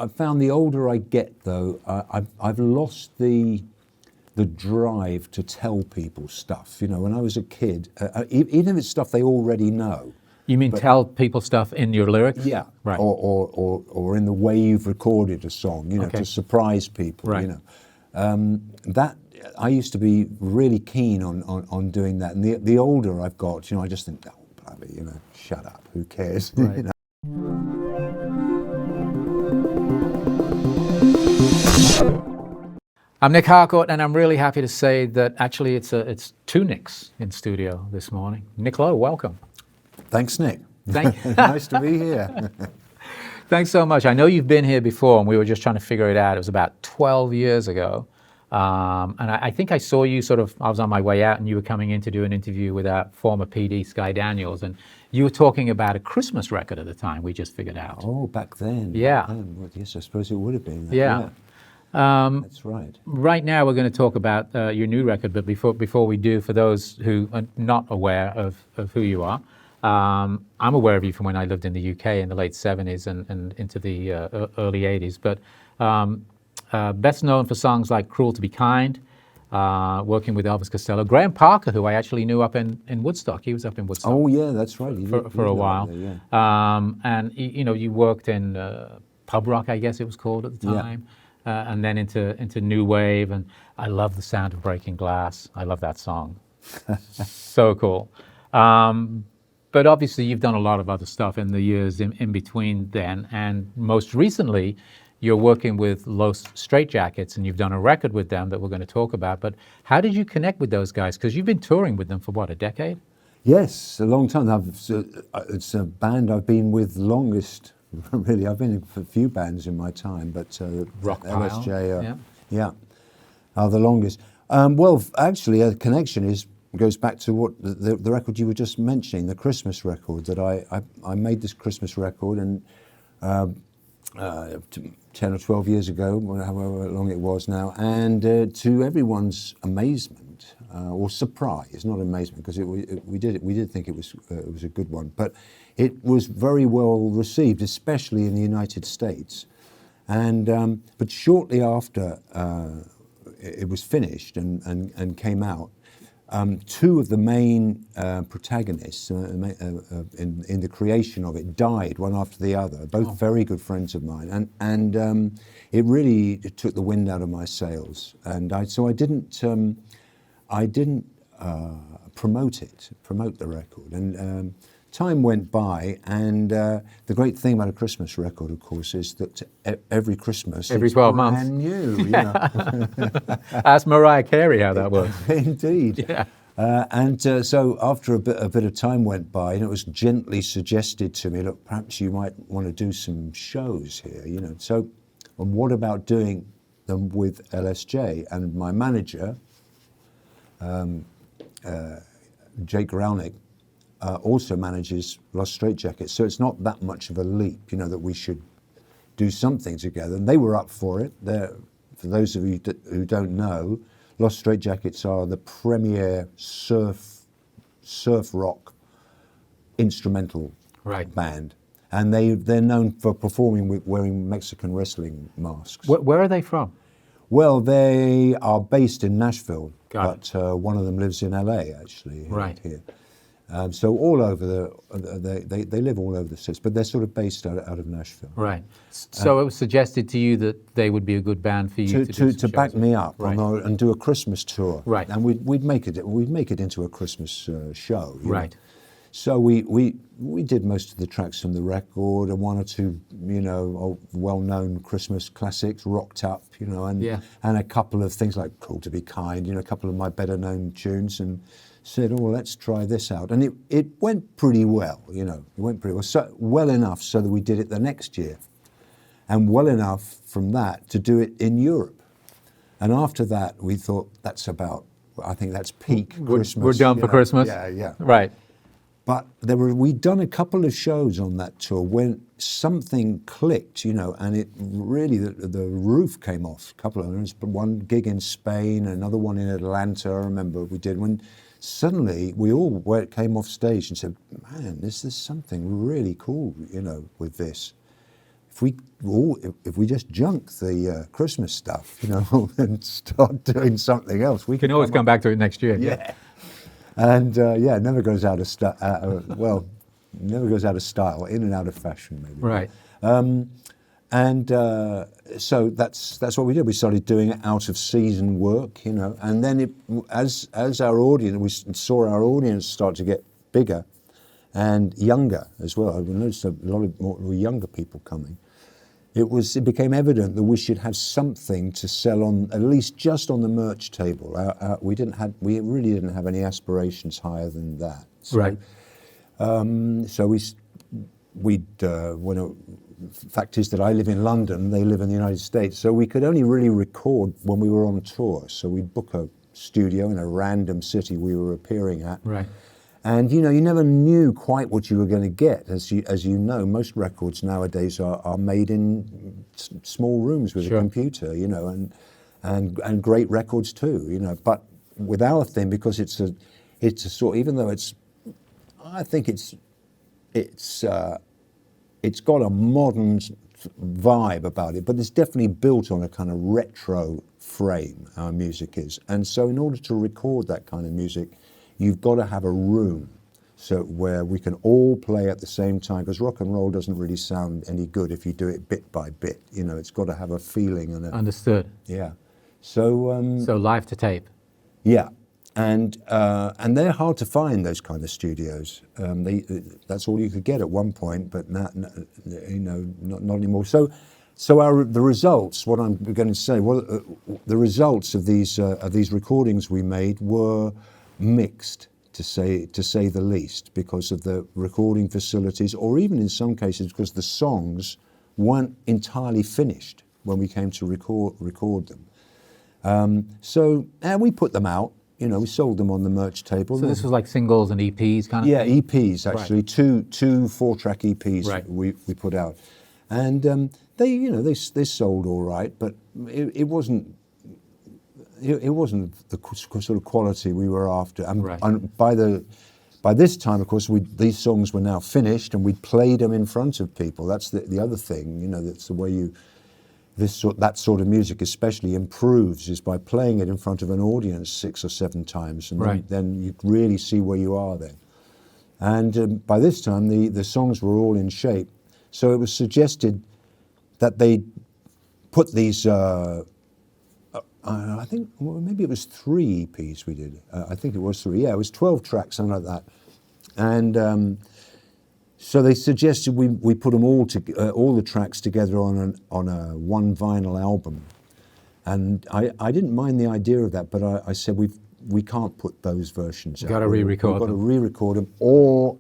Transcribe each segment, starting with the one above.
I've found the older I get, though, I've lost the drive to tell people stuff. You know, when I was a kid, even if it's stuff they already know. You mean tell people stuff in your lyrics? Yeah, right. Or in the way you've recorded a song, you know, to surprise people. Right. You know, that I used to be really keen on doing that. And the older I've got, you know, I just think, oh, bloody, you know, shut up, who cares? Right. You know? I'm Nic Harcourt, and I'm really happy to say that actually it's two Nics in studio this morning. Nick Lowe, welcome. Thanks, Nick. Thank Nice to be here. Thanks so much. I know you've been here before, and we were just trying to figure it out. It was about 12 years ago. And I think I saw you I was on my way out, and you were coming in to do an interview with our former PD, Sky Daniels, and you were talking about a Christmas record at the time, we just figured out. Oh, back then. Yeah. Well, yes, I suppose it would have been that. Yeah. That's right. Right now we're going to talk about your new record, but before we do, for those who are not aware of who you are, I'm aware of you from when I lived in the UK in the late 70s and into the early 80s, but best known for songs like Cruel to Be Kind, working with Elvis Costello. Graham Parker, who I actually knew up in Woodstock, he was up in Woodstock. Oh yeah, that's right. For a while. There, yeah. And you know, you worked in pub rock, I guess it was called at the time. Yeah. And then into new wave, and I love the sound of Breaking Glass. I love that song. So cool. But obviously you've done a lot of other stuff in the years in between then, and most recently you're working with Los Straitjackets, and you've done a record with them that we're going to talk about. But how did you connect with those guys? Because you've been touring with them for what, a decade? Yes, a long time. It's a band I've been with longest. Really, I've been in a few bands in my time, but Rock LSJ, are the longest. Well, actually, a connection goes back to what the record you were just mentioning, the Christmas record that I made this Christmas record, and 10 or 12 years ago, however long it was now, and to everyone's amazement or surprise, not amazement, because we did think it was a good one, but it was very well received, especially in the United States. And but shortly after it was finished and came out, two of the main protagonists in the creation of it died, one after the other, both very good friends of mine, and it really took the wind out of my sails, and so I didn't promote the record, and time went by, and the great thing about a Christmas record, of course, is that every Christmas, every it's 12 months, brand new. You know. Ask Mariah Carey how that works. Indeed. Yeah. So after a bit of time went by, and it was gently suggested to me, look, perhaps you might want to do some shows here. You know. So, and what about doing them with LSJ? And my manager, Jake Rownick, also manages Los Straitjackets, so it's not that much of a leap, you know, that we should do something together. And they were up for it. For those of you who don't know, Los Straitjackets are the premier surf rock instrumental band, and they're known for performing wearing Mexican wrestling masks. Where are they from? Well, they are based in Nashville, but one of them lives in LA actually. Here. So all over they live all over the states, but they're sort of based out of Nashville. Right. So it was suggested to you that they would be a good band for you to back me up and do a Christmas tour. Right. And we'd make it into a Christmas show. Right. So we did most of the tracks from the record, and one or two, you know, well-known Christmas classics, Rocked Up, you know, and a couple of things like Cruel to Be Kind, you know, a couple of my better-known tunes, and said, oh, let's try this out. And it went pretty well, you know, it went pretty well. So, well enough so that we did it the next year, and well enough from that to do it in Europe. And after that, we thought, I think that's peak Christmas. We're done for Christmas? Yeah. Right. But we'd done a couple of shows on that tour when something clicked, you know, and it really, the roof came off. A couple of them, one gig in Spain, another one in Atlanta, I remember we did, when suddenly we all came off stage and said, man, this is something really cool, you know, with this. if we just junk the Christmas stuff, you know, and start doing something else, we Can always come back to it next year. Yeah. And it never goes out of never goes out of style, in and out of fashion, maybe. Right. So that's what we did. We started doing out of season work, you know, and then as our audience, we saw our audience start to get bigger and younger as well. I noticed a lot of more younger people coming. It became evident that we should have something to sell on, at least just on the merch table. We really didn't have any aspirations higher than that. So, Right. So fact is that I live in London, they live in the United States, so we could only really record when we were on tour. So we'd book a studio in a random city we were appearing at. Right. And you know, you never knew quite what you were going to get. As you know, most records nowadays are made in small rooms with Sure. a computer, you know, and great records too, you know. But with our thing, because it's a sort, even though I think it's got a modern vibe about it, but it's definitely built on a kind of retro frame, our music is. And so in order to record that kind of music, you've got to have a room where we can all play at the same time, because rock and roll doesn't really sound any good if you do it bit by bit. You know, it's got to have a feeling and Understood. yeah. So So live to tape. yeah, and they're hard to find, those kind of studios. That's all you could get at one point, but not anymore. So the results, what I'm going to say, the results of these recordings we made were mixed, to say the least, because of the recording facilities, or even in some cases because the songs weren't entirely finished when we came to record them. And we put them out. You know, we sold them on the merch table. So this was like singles and EPs kind of Yeah, thing? EPs actually, Right. two 4-track EPs Right. we put out, and they sold all right, but it wasn't the sort of quality we were after. And, Right. and by this time, of course, these songs were now finished, and we'd played them in front of people. That's the other thing, you know. That's the way that sort of music especially improves, is by playing it in front of an audience 6 or 7 times, and Right. then you really see where you are then. And by this time, the songs were all in shape. So it was suggested that they put these, I think, well, maybe it was 3 EPs we did. I think it was 3. Yeah, it was 12 tracks, something like that. And so they suggested we put them all the tracks together on a one vinyl album. And I didn't mind the idea of that, but I said we can't put those versions out. Got to re-record We've got to them. re-record them, or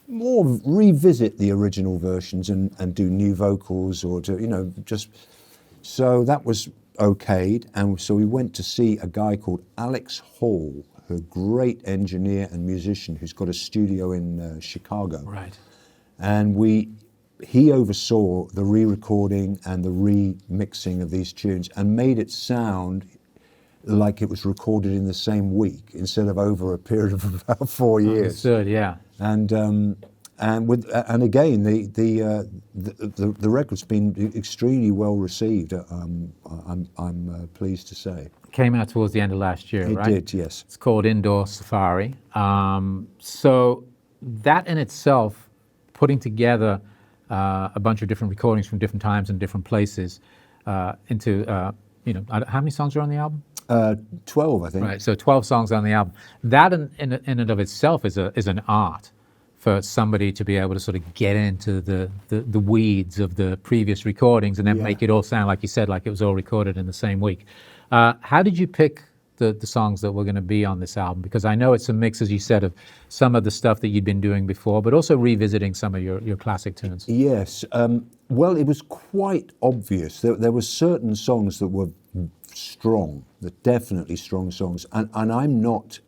revisit the original versions and do new vocals, or just. So that was okayed, and so we went to see a guy called Alex Hall, a great engineer and musician who's got a studio in Chicago. Right. And he oversaw the re-recording and the remixing of these tunes and made it sound like it was recorded in the same week instead of over a period of about 4 years. Understood, yeah. And again, the record's been extremely well received. I'm pleased to say. Came out towards the end of last year, right? It did, yes. It's called Indoor Safari. So that in itself, putting together a bunch of different recordings from different times and different places into, how many songs are on the album? 12, I think. Right, so 12 songs on the album. That in and of itself is an art for somebody to be able to sort of get into the weeds of the previous recordings and then make it all sound, like you said, like it was all recorded in the same week. How did you pick the songs that were going to be on this album? Because I know it's a mix, as you said, of some of the stuff that you'd been doing before, but also revisiting some of your classic tunes. Yes. Well, it was quite obvious. There were certain songs that were strong, definitely strong songs. And I'm not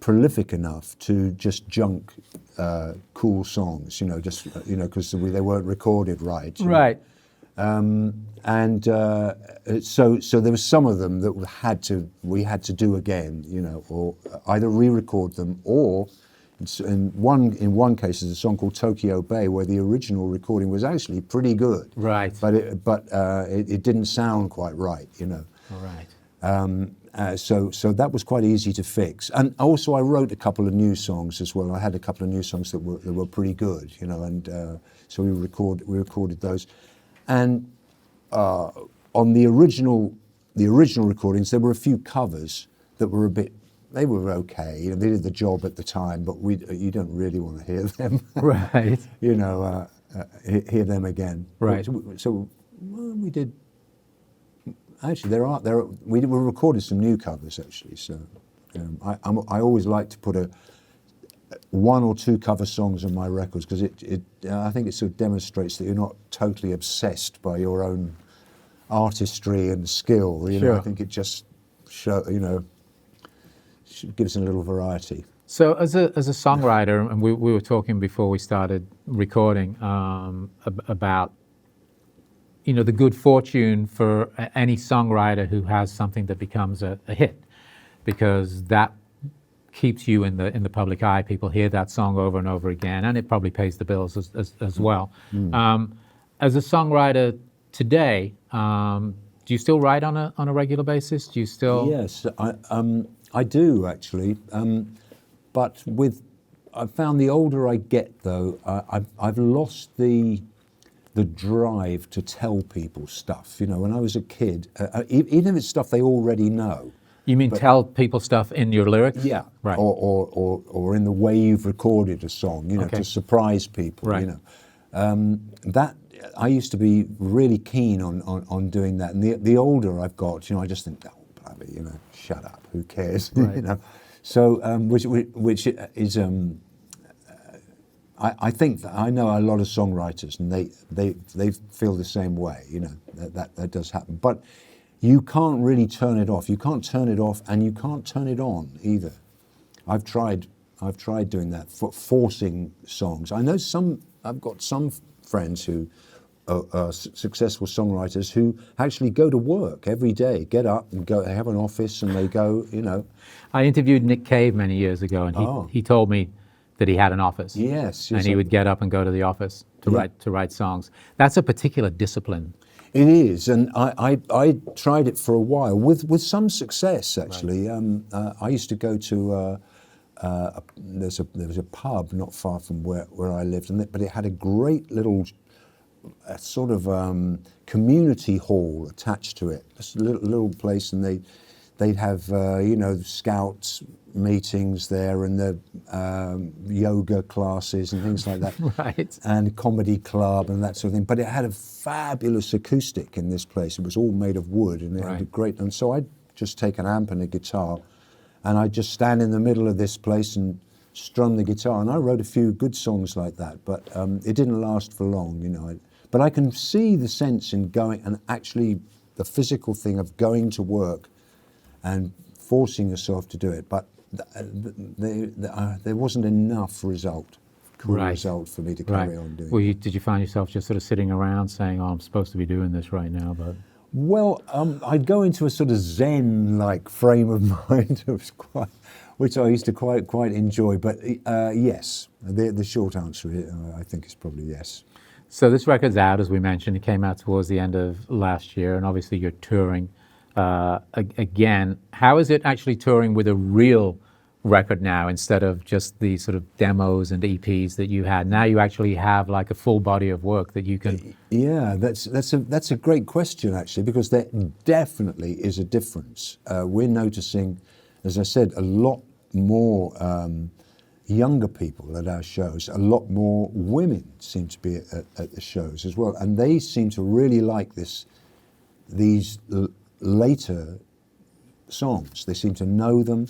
prolific enough to just junk cool songs, because they weren't recorded right. Right. So there were some of them that we had to do again, or either re-record them, or in one case, there's a song called Tokyo Bay where the original recording was actually pretty good. Right. But it didn't sound quite right, you know. Right. So that was quite easy to fix. And also I wrote a couple of new songs as well. I had a couple of new songs that were pretty good, you know, and so we recorded those. And on the original recordings, there were a few covers that were they were okay. You know, they did the job at the time, but you don't really want to hear them. Right. You know, hear them again. Right. So we did. Actually, we recorded some new covers actually. So I always like to put one or two cover songs on my records because I think it sort of demonstrates that you're not totally obsessed by your own artistry and skill. You know, I think it just gives a little variety. So as a songwriter, and we were talking before we started recording about, you know, the good fortune for any songwriter who has something that becomes a hit, because that keeps you in the public eye. People hear that song over and over again, and it probably pays the bills as well. As a songwriter today, do you still write on a regular basis? Do you still? Yes, I do actually, but I've found the older I get though, I've lost the drive to tell people stuff. You know, when I was a kid, even if it's stuff they already know. You mean tell people stuff in your lyrics? Yeah, right. Or in the way you've recorded a song, you know, to surprise people. Right. You know, that I used to be really keen on doing that. And the older I've got, you know, I just think, oh, bloody, you know, shut up, who cares? Right. You know, so which is. I think that I know a lot of songwriters, and they feel the same way. You know, that does happen, but you can't really turn it off. You can't turn it off, and you can't turn it on either. I've tried doing that, forcing songs. I know I've got some friends who are successful songwriters who actually go to work every day, get up and go. They have an office and they go. You know, I interviewed Nick Cave many years ago, and he told me that he had an office. Yes, and he would get up and go to the office to write songs. That's a particular discipline. It is, and I tried it for a while with some success actually. Right. I used to go to there was a pub not far from where I lived, but it had a great little sort of community hall attached to it. Just a little place, and they'd have you know, scouts meetings there, and the yoga classes and things like that. Right. And comedy club and that sort of thing. But it had a fabulous acoustic in this place. It was all made of wood, and it had a great. And so I'd just take an amp and a guitar, and I'd just stand in the middle of this place and strum the guitar. And I wrote a few good songs like that, but it didn't last for long, you know. But I can see the sense in going, and actually the physical thing of going to work and forcing yourself to do it. But there wasn't enough result for me to carry on doing. Well, did you find yourself just sort of sitting around saying, "Oh, I'm supposed to be doing this right now"? But well, I'd go into a sort of Zen-like frame of mind, which I used to quite enjoy. But yes, the short answer, I think, is probably yes. So this record's out, as we mentioned. It came out towards the end of last year, and obviously you're touring again. How is it actually touring with a real record now, instead of just the sort of demos and EPs that you had? Now you actually have like a full body of work that you can. Yeah, that's a great question actually, because there definitely is a difference. We're noticing, as I said, a lot more younger people at our shows. A lot more women seem to be at the shows as well, and they seem to really like these later songs. They seem to know them.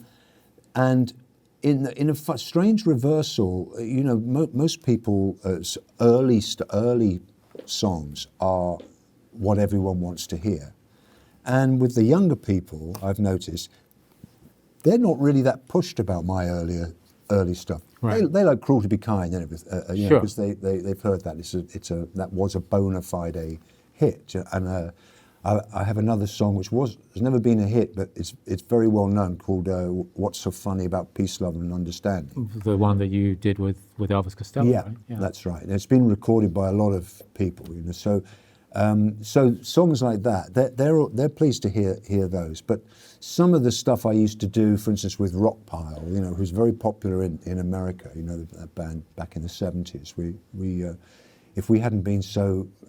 And in a strange reversal, you know, most people's early songs are what everyone wants to hear. And with the younger people, I've noticed, they're not really that pushed about my early stuff. Right. They like Cruel to Be Kind and everything, you know, because they've heard that that was a bona fide hit. And I have another song which has never been a hit, but it's very well known, called "What's So Funny About Peace, Love and Understanding." The one that you did with Elvis Costello, Yeah, right? Yeah, that's right. And it's been recorded by a lot of people, you know. So, so songs like that, they're pleased to hear those. But some of the stuff I used to do, for instance, with Rockpile, you know, who's very popular in America, you know, that band back in the 70s. We if we hadn't been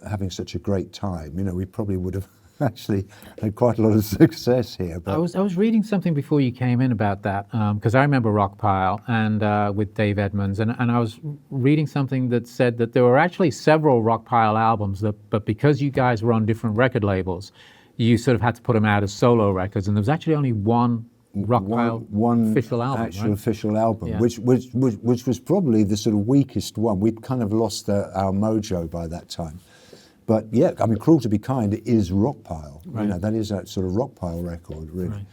having such a great time, you know, we probably would have actually had quite a lot of success here. But I was reading something before you came in about that, because I remember Rockpile and with Dave Edmunds, and I was reading something that said that there were actually several Rockpile albums, but because you guys were on different record labels, you sort of had to put them out as solo records, and there was actually only one Rockpile official album, actual right? official album, Yeah. which was probably the sort of weakest one. We'd kind of lost our mojo by that time. But yeah, I mean, Cruel to Be Kind is Rockpile. Right. You know, that is that sort of Rockpile record, really.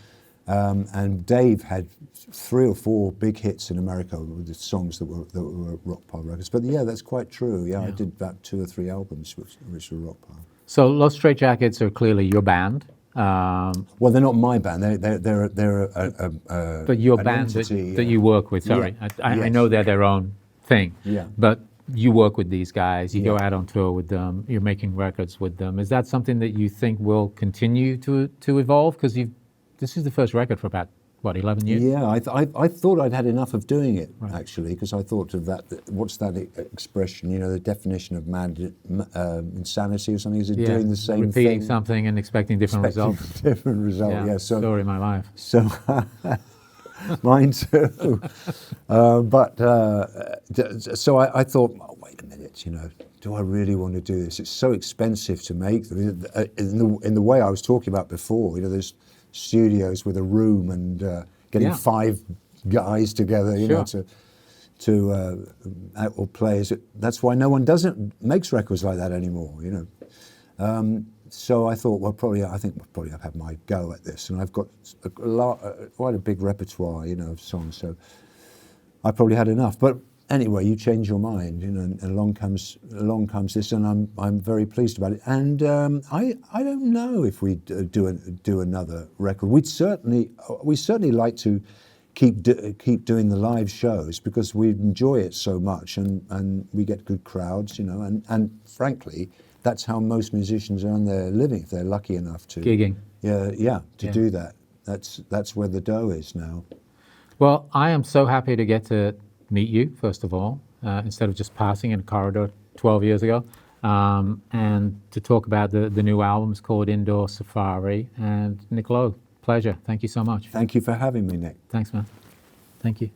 Right. And Dave had 3 or 4 big hits in America with the songs that were Rockpile records. But yeah, that's quite true. Yeah, I did about 2 or 3 albums which were Rockpile. So Los Straitjackets are clearly your band. Well, they're not my band. They're a But your an band entity, that you work with, sorry. Yeah. I Yes. know they're their own thing. Yeah. But you work with these guys, you go Yeah. out on tour with them, you're making records with them. Is that something that you think will continue to evolve? Because this is the first record for about, what, 11 years? Yeah, I thought I'd had enough of doing it, actually, because I thought of that, what's that expression, you know, the definition of insanity or something? Is it doing the same repeating thing? something and expecting different results. Different result, yeah. So, story of my life. So, mine too. So I thought, oh, wait a minute, you know, do I really want to do this? It's so expensive to make. In the way I was talking about before, you know, there's studios with a room and getting 5 guys together, you know, to or players. That's why no one makes records like that anymore, you know. So I thought, well, I think I've had my go at this, and I've got quite a big repertoire, you know, of songs. So I probably had enough. But anyway, you change your mind, you know, and along comes this, and I'm very pleased about it. And I don't know if we do another record. We certainly like to keep doing the live shows because we enjoy it so much, and we get good crowds, you know, and frankly, that's how most musicians earn their living if they're lucky enough to Gigging. Do that. That's where the dough is now. Well, I am so happy to get to meet you, first of all, instead of just passing in a corridor 12 years ago, and to talk about the new album. It's called Indoor Safari. And Nick Lowe, pleasure. Thank you so much. Thank you for having me, Nick. Thanks, man. Thank you.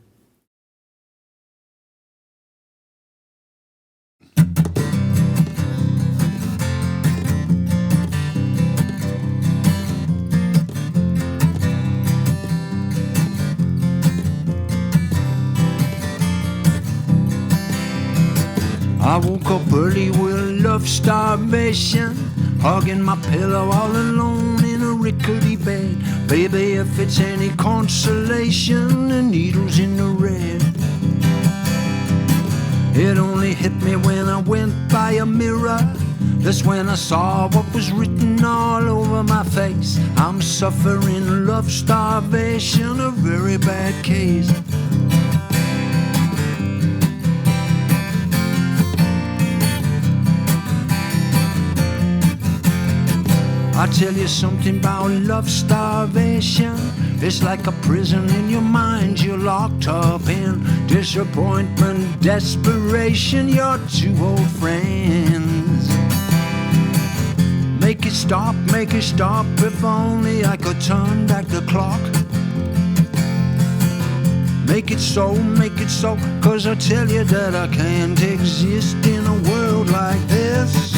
I woke up early with love starvation, hugging my pillow all alone in a rickety bed. Baby, if it's any consolation, the needle's in the red. It only hit me when I went by a mirror. That's when I saw what was written all over my face. I'm suffering love starvation, a very bad case. I'll tell you something about love starvation. It's like a prison in your mind you're locked up in. Disappointment, desperation, your 2 old friends. Make it stop, if only I could turn back the clock. Make it so, 'cause I tell you that I can't exist in a world like this.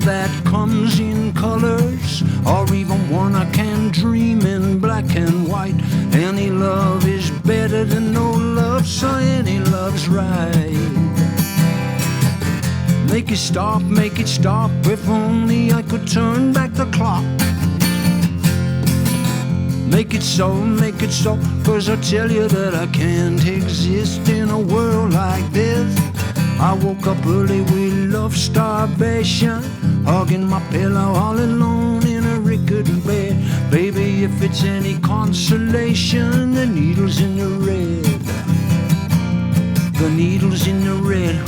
That comes in colors, or even one I can dream in black and white. Any love is better than no love, so any love's right. Make it stop, if only I could turn back the clock. Make it so, 'cause I tell you that I can't exist in a world like this. I woke up early with love starvation, hugging my pillow all alone in a rickety bed. Baby, if it's any consolation, the needle's in the red. The needle's in the red.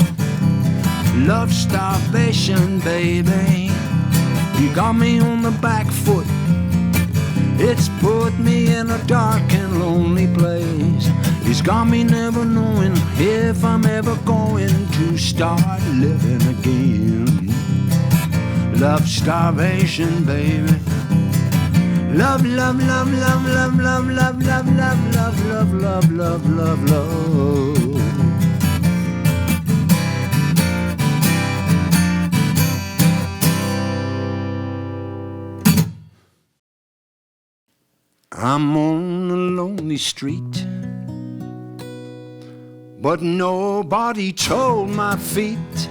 Love starvation, baby. You got me on the back foot. It's put me in a dark and lonely place. It's got me never knowing if I'm ever going to start living again. Love starvation, baby. Love, love, love, love, love, love, love, love, love, love, love, love, love, love, love. I'm on a lonely street, but nobody told my feet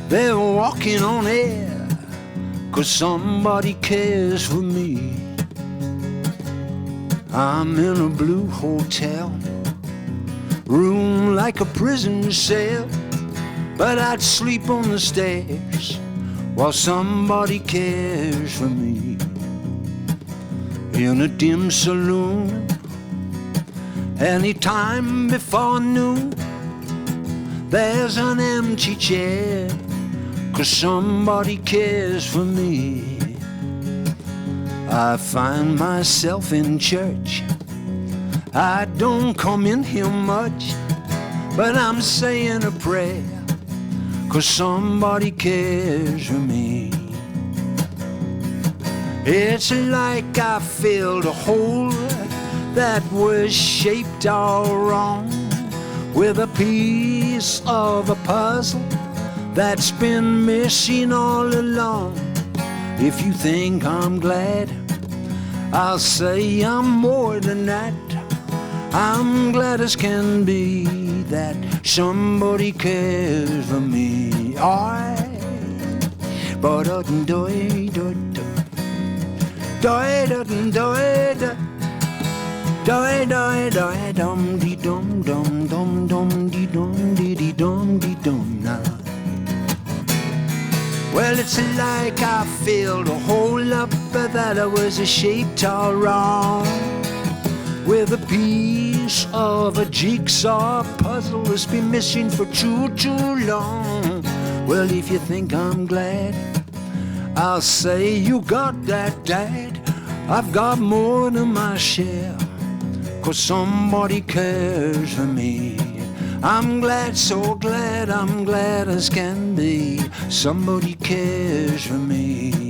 they're walking on air, 'cause somebody cares for me. I'm in a blue hotel room like a prison cell, but I'd sleep on the stairs while somebody cares for me. In a dim saloon, any time before noon, there's an empty chair, 'cause somebody cares for me. I find myself in church. I don't come in here much, but I'm saying a prayer, 'cause somebody cares for me. It's like I filled a hole that was shaped all wrong with a piece of a puzzle that's been missing all along. If you think I'm glad, I'll say I'm more than that. I'm glad as can be that somebody cares for me. But doy da doy da doy doy doy dum dee dum dum dum dum dee dum dee dee dum dee dum now. Well, it's like I filled a hole up that I was shaped all wrong with a piece of a jigsaw puzzle that's been missing for too long. Well, if you think I'm glad, I'll say you got that, Dad. I've got more than my share, 'cause somebody cares for me. I'm glad, so glad, I'm glad as can be. Somebody cares for me.